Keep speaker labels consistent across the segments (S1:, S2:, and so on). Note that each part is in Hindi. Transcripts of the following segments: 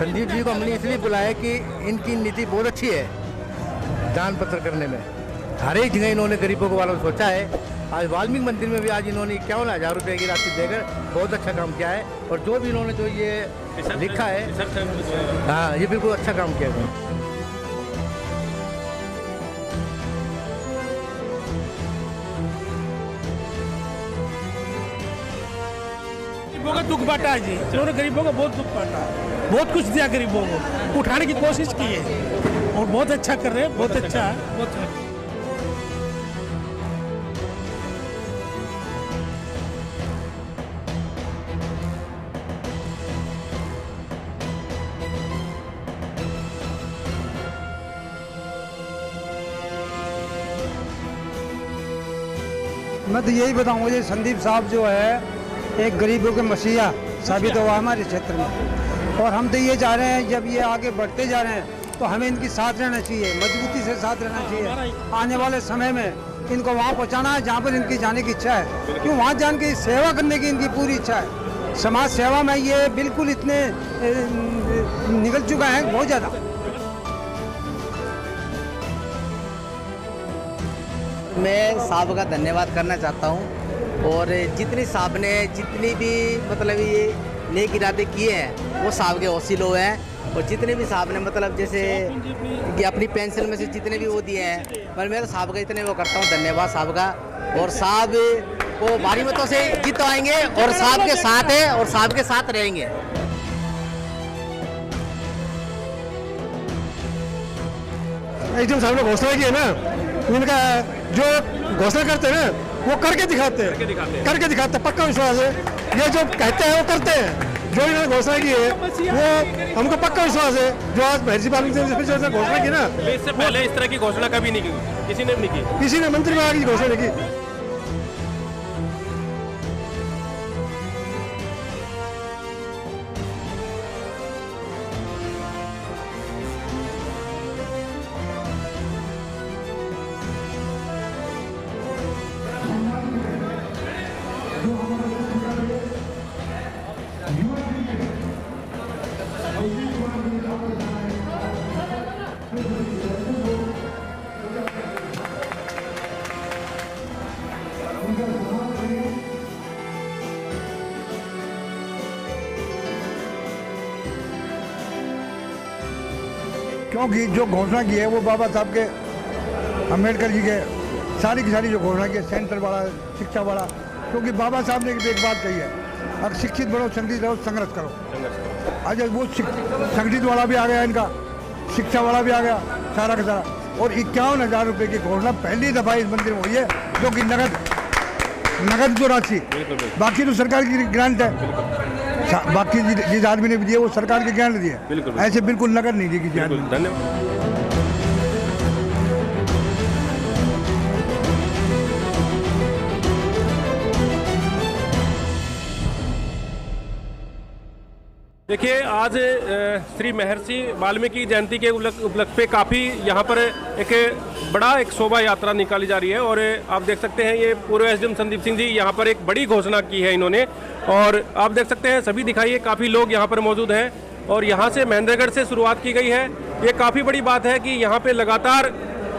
S1: संदीप जी को हमने इसलिए बुलाया कि इनकी नीति बहुत अच्छी है दान पत्र करने में। हर एक जगह इन्होंने गरीबों को वालों को सोचा है। आज वाल्मीकि मंदिर में भी आज इन्होंने 51,000 रुपये की राशि देकर बहुत अच्छा काम किया है। और जो भी इन्होंने जो ये लिखा है, हाँ, ये बिल्कुल अच्छा काम किया है।
S2: गरीबों का दुख बांटा है जी, उन्होंने गरीबों का बहुत दुख बांटा है, बहुत कुछ दिया गरीबों को, उठाने की कोशिश की है और बहुत अच्छा कर रहे हैं, बहुत अच्छा है, बहुत अच्छा।
S3: मैं तो यही बताऊंगा, ये संदीप साहब जो है एक गरीबों के मसीहा साबित हुआ हमारे क्षेत्र में। और हम तो ये चाह रहे हैं जब ये आगे बढ़ते जा रहे हैं तो हमें इनकी साथ रहना चाहिए, मजबूती से साथ रहना चाहिए। आने वाले समय में इनको वहाँ पहुँचाना है जहाँ पर इनकी जाने की इच्छा है, क्यों वहाँ जान के सेवा करने की इनकी पूरी इच्छा है। समाज सेवा में ये बिल्कुल इतने निकल चुका है, बहुत ज़्यादा।
S4: मैं साहब का धन्यवाद करना चाहता हूँ। और जितनी साहब ने जितनी भी मतलब ये नेक इरादे किए हैं वो साहब के वसीलों हैं। और जितने भी साहब ने मतलब जैसे कि अपनी पेंशन में से जितने भी वो दिए हैं, पर मैं तो साहब का इतने वो करता हूँ धन्यवाद साहब का। और साहब को भारी मतों से जितवाएंगे और साहब के साथ है और साहब के साथ रहेंगे।
S5: एकदम साहब ने घोषणा की है ना, इनका जो घोषणा करते हैं ना वो करके दिखाते हैं, पक्का विश्वास है। ये जो कहते हैं वो करते हैं। जो इन्होंने घोषणा की है वो हमको पक्का विश्वास है। जो आज महर्षि वाल्मीकि ने घोषणा की ना,
S6: इससे पहले इस तरह की घोषणा कभी नहीं की, किसी ने नहीं की,
S5: किसी ने मंत्री में की घोषणा नहीं की।
S1: क्योंकि जो घोषणा की है वो बाबा साहब के अम्बेडकर जी के सारी की सारी जो घोषणा की है, सेंटर वाला, शिक्षा वाला। क्योंकि बाबा साहब ने एक बात कही है, अब शिक्षित बनो, संगठित रहो, संघर्ष करो। आज वो संगठित वाला भी आ गया, इनका शिक्षा वाला भी आ गया, सारा का सारा। और 51,000 रुपये की घोषणा पहली दफा इस मंदिर में हुई है, जो कि नगद जो राशि, बाकी तो सरकार की ग्रांट है। बाकी जिस आदमी ने भी दिया वो सरकार के ग्रांट दिए, ऐसे बिल्कुल नगद नहीं दी किसी आदमी।
S6: धन्यवाद। देखिए, आज श्री महर्षि वाल्मीकि जयंती के उपलक्ष्य पे काफ़ी यहाँ पर एक शोभा यात्रा निकाली जा रही है। और आप देख सकते हैं ये पूर्व एसडीएम संदीप सिंह जी यहाँ पर एक बड़ी घोषणा की है इन्होंने। और आप देख सकते हैं सभी दिखाइए, काफ़ी लोग यहाँ पर मौजूद हैं। और यहाँ से महेंद्रगढ़ से शुरुआत की गई है। ये काफ़ी बड़ी बात है कि यहाँ पे लगातार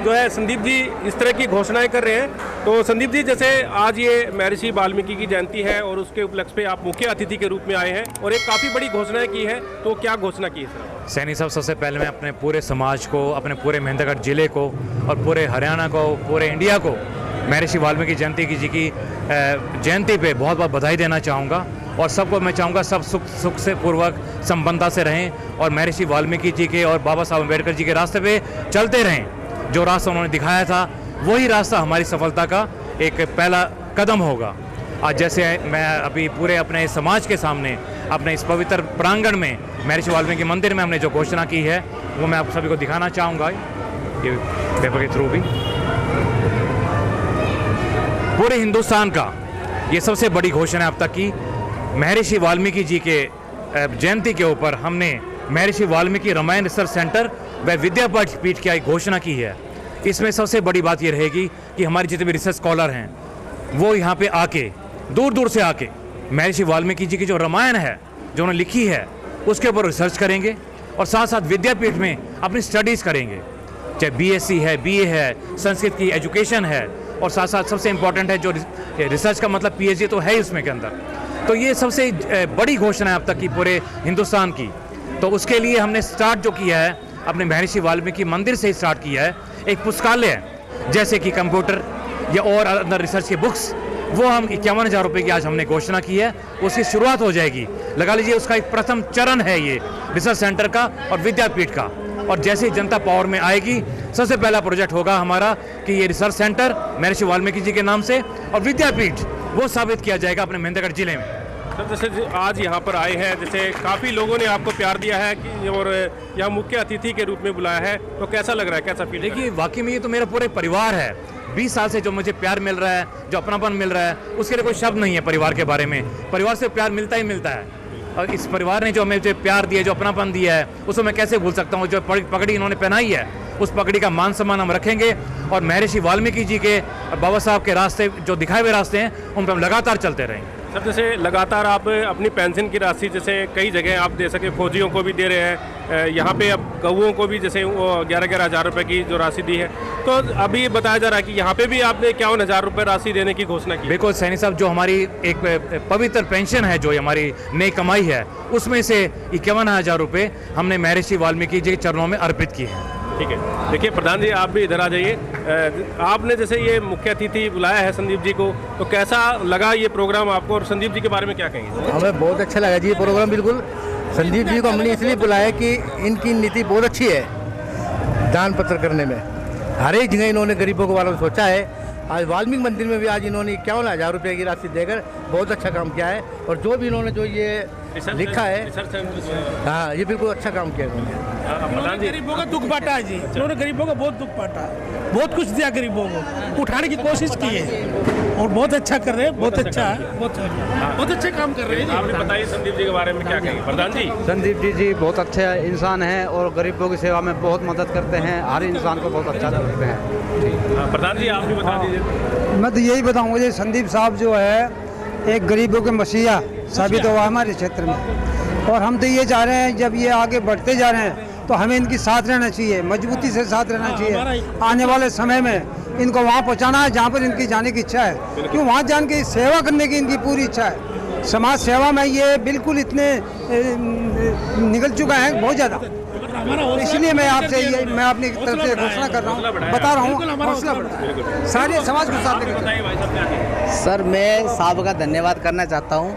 S6: जो है संदीप जी इस तरह की घोषणाएं कर रहे हैं। तो संदीप जी, जैसे आज ये महर्षि वाल्मीकि की जयंती है और उसके उपलक्ष्य पे आप मुख्य अतिथि के रूप में आए हैं और एक काफ़ी बड़ी घोषणाएं की है, तो क्या घोषणा की है सर?
S7: सैनी साहब, सबसे पहले मैं अपने पूरे समाज को, अपने पूरे महेंद्रगढ़ जिले को और पूरे हरियाणा को, पूरे इंडिया को महर्षि वाल्मीकि जयंती जी की जयंती पे बहुत बहुत बधाई देना चाहूँगा। और सबको मैं चाहूँगा सब सुख से पूर्वक संपन्नता से रहें और महर्षि वाल्मीकि जी के और बाबा साहब अम्बेडकर जी के रास्ते पे चलते रहें। जो रास्ता उन्होंने दिखाया था वही रास्ता हमारी सफलता का एक पहला कदम होगा। आज जैसे मैं अभी पूरे अपने समाज के सामने अपने इस पवित्र प्रांगण में महर्षि वाल्मीकि मंदिर में हमने जो घोषणा की है वो मैं आप सभी को दिखाना चाहूँगा, ये पेपर के थ्रू भी। पूरे हिंदुस्तान का ये सबसे बड़ी घोषणा अब तक की महर्षि वाल्मीकि जी के जयंती के ऊपर हमने महर्षि वाल्मीकि रामायण रिसर्च सेंटर व विद्यापीठ की घोषणा की है। इसमें सबसे बड़ी बात ये रहेगी कि हमारे जितने भी रिसर्च स्कॉलर हैं वो यहाँ पे आके दूर दूर से आके महर्षि वाल्मीकि जी की जो रामायण है जो उन्होंने लिखी है उसके ऊपर रिसर्च करेंगे। और साथ साथ विद्यापीठ में अपनी स्टडीज़ करेंगे, चाहे बीएससी है, बीए है, संस्कृत की एजुकेशन है, और साथ साथ सबसे इम्पॉर्टेंट है जो रिसर्च का मतलब पीएचडी तो है ही उसमें के अंदर। तो ये सबसे बड़ी घोषणा है अब तक की पूरे हिंदुस्तान की। तो उसके लिए हमने स्टार्ट जो किया है अपने महर्षि वाल्मीकि मंदिर से ही स्टार्ट किया है। एक पुस्तकालय जैसे कि कंप्यूटर या और अंदर रिसर्च के बुक्स, वो हम 51,000 रुपये की आज हमने घोषणा की है, उसकी शुरुआत हो जाएगी। लगा लीजिए उसका एक प्रथम चरण है ये रिसर्च सेंटर का और विद्यापीठ का। और जैसे ही जनता पावर में आएगी, सबसे पहला प्रोजेक्ट होगा हमारा कि ये रिसर्च सेंटर महर्षि वाल्मीकि जी के नाम से और विद्यापीठ वो साबित किया जाएगा अपने महेंद्रगढ़ जिले में।
S6: सर जैसे आज यहाँ पर आए हैं, जैसे काफ़ी लोगों ने आपको प्यार दिया है कि और यहाँ मुख्य अतिथि के रूप में बुलाया है, तो कैसा लग रहा है, कैसा फील?
S7: देखिए वाकई में ये तो मेरा पूरे परिवार है। 20 साल से जो मुझे प्यार मिल रहा है, जो अपनापन मिल रहा है, उसके लिए कोई शब्द नहीं है परिवार के बारे में। परिवार से प्यार मिलता ही मिलता है, और इस परिवार ने जो हमें जो प्यार दिया, जो अपनापन दिया है, उसको मैं कैसे भूल सकता हूँ। जो पगड़ी इन्होंने पहनाई है, उस पगड़ी का मान सम्मान हम रखेंगे और महर्षि वाल्मीकि जी के, बाबा साहब के रास्ते जो दिखाए हुए रास्ते हैं, उन पर हम लगातार चलते रहेंगे।
S6: सर जैसे लगातार आप अपनी पेंशन की राशि जैसे कई जगह आप दे सके, फौजियों को भी दे रहे हैं, यहाँ पे अब गऊओं को भी जैसे 11,000 हज़ार रुपये की जो राशि दी है, तो अभी बताया जा रहा है कि यहाँ पे भी आपने 51,000 रुपये राशि देने की घोषणा की।
S7: बिल्कुल सैनी साहब, जो हमारी एक पवित्र पेंशन है, जो हमारी नई कमाई है, उसमें से 51,000 रुपये हमने महर्षि वाल्मीकि जी के चरणों में अर्पित किए हैं।
S6: ठीक है, देखिए प्रधान जी आप भी इधर आ जाइए। आपने जैसे ये मुख्य अतिथि बुलाया है संदीप जी को, तो कैसा लगा ये प्रोग्राम आपको, और संदीप जी के बारे में क्या कहेंगे?
S4: हमें बहुत अच्छा लगा जी ये प्रोग्राम। बिल्कुल संदीप जी को हमने इसलिए बुलाया कि इनकी नीति बहुत अच्छी है दान पत्र करने में। हर एक जगह इन्होंने गरीबों के बारे में सोचा है। आज वाल्मीकि मंदिर में भी आज इन्होंने 51,000 रुपये की राशि देकर बहुत अच्छा काम किया है। और जो भी इन्होंने जो ये लिखा है, हाँ ये बिल्कुल अच्छा काम किया इन्होंने।
S2: गरीबों का दुख बांटा है जी, इन्होंने गरीबों का बहुत दुख बांटा है, बहुत कुछ दिया गरीबों को, उठाने की कोशिश की है और बहुत अच्छा कर रहे हैं, बहुत अच्छा है, बहुत अच्छे काम कर रहे हैं।
S6: आपने बताइए संदीप जी के बारे में क्या कहेंगे प्रधान जी?
S3: संदीप जी बहुत अच्छे इंसान हैं और गरीबों की सेवा में बहुत मदद करते हैं। हर इंसान को बहुत अच्छा करते हैं।
S6: प्रधान जी आप भी बता दीजिए।
S3: मैं तो यही बताऊंगा जी, संदीप साहब जो है एक गरीबों के मसीहा साबित हुआ हमारे क्षेत्र में। और हम तो ये चाह रहे हैं जब ये आगे बढ़ते जा रहे हैं तो हमें इनकी साथ रहना चाहिए, मजबूती से साथ रहना चाहिए। आने वाले समय में इनको वहाँ पहुँचाना है जहाँ पर इनकी जाने की इच्छा है, क्यों वहाँ जान के सेवा करने की इनकी पूरी इच्छा है। समाज सेवा में ये बिल्कुल इतने निकल चुका है बहुत ज़्यादा। इसलिए मैं आपसे ये मैं अपनी तरफ से घोषणा कर रहा हूँ, बता रहा हूँ, हौसला बढ़ाएं, सारे समाज को साथ लेकर।
S4: सर मैं साहब का धन्यवाद करना चाहता हूँ,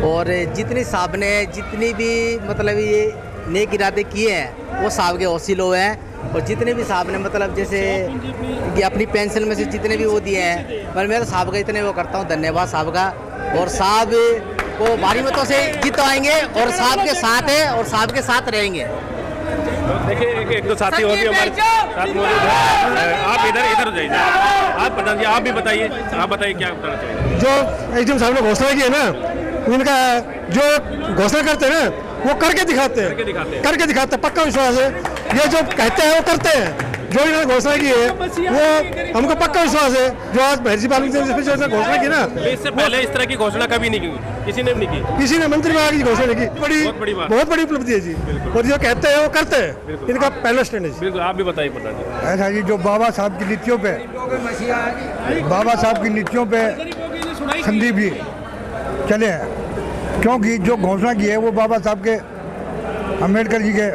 S4: और जितनी साहब ने जितनी भी मतलब ये नेक इरादे किए हैं वो साहब के वसीलों हैं। और जितने भी साहब ने मतलब जैसे कि अपनी पेंशन में से जितने भी वो दिए हैं, पर मैं तो साहब का इतने वो करता हूँ, धन्यवाद साहब का। और साहब को भारी मतों से जितवाएंगे और साहब के साथ है और साहब के साथ रहेंगे।
S6: देखिए एक दो साथी और भी हमारे साथ मौजूद है। आप इधर हो जाइए। आप प्रधान जी आप भी बताइए, आप बताइए क्या बताना चाहिए?
S5: जो एसडीएम साहब ने घोषणा की है ना, इनका जो घोषणा करते हैं ना वो करके दिखाते हैं, पक्का विश्वास है। ये जो कहते हैं वो करते हैं। जो इन्होंने घोषणा की है वो हमको पक्का विश्वास है। जो आज महर्षि वाल्मीकि जी ने घोषणा की ना,
S6: इससे पहले इस तरह की घोषणा कभी नहीं की, किसी ने भी नहीं की,
S5: किसी ने मंत्री में आगे घोषणा नहीं की। बहुत बड़ी उपलब्धि है जी। और जो कहते हैं वो करते हैं, इनका पहला स्टैंड है।
S6: बिल्कुल आप भी बताइए प्रधान जी।
S1: ऐसा जी जो बाबा साहब की नीतियों पे, बाबा साहब की नीतियों पे संदीप जी चले हैं, क्योंकि जो घोषणा की है वो बाबा साहब के, अम्बेडकर जी के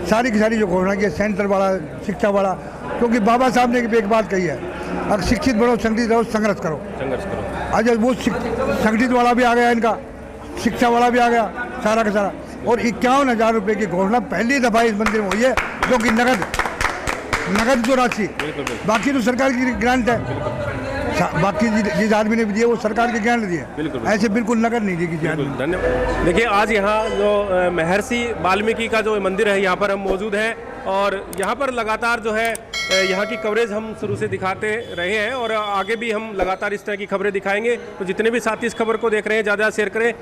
S1: सारी की सारी जो घोषणा की है, सेंटर वाला, शिक्षा वाला, क्योंकि बाबा साहब ने एक बात कही है, अगर शिक्षित बनो, संगठित रहो, संघर्ष करो। आज वो संगठित वाला भी आ गया, इनका शिक्षा वाला भी आ गया, सारा का सारा। और 51,000 रुपये की घोषणा पहली दफा इस मंदिर में हुई है, जो कि नगद जो राशि, बाकी तो सरकार की ग्रांट है, बाकी जिस आदमी ने भी दिए वो सरकार के ग्रांट दिए, ऐसे बिल्कुल नगद नहीं दी किसी आदमी।
S6: धन्यवाद। देखिए आज यहाँ जो महर्षि वाल्मीकि का जो मंदिर है, यहाँ पर हम मौजूद हैं और यहाँ पर लगातार जो है यहाँ की कवरेज हम शुरू से दिखाते रहे हैं और आगे भी हम लगातार इस तरह की खबरें दिखाएंगे। तो जितने भी साथी इस खबर को देख रहे हैं ज़्यादा शेयर करें।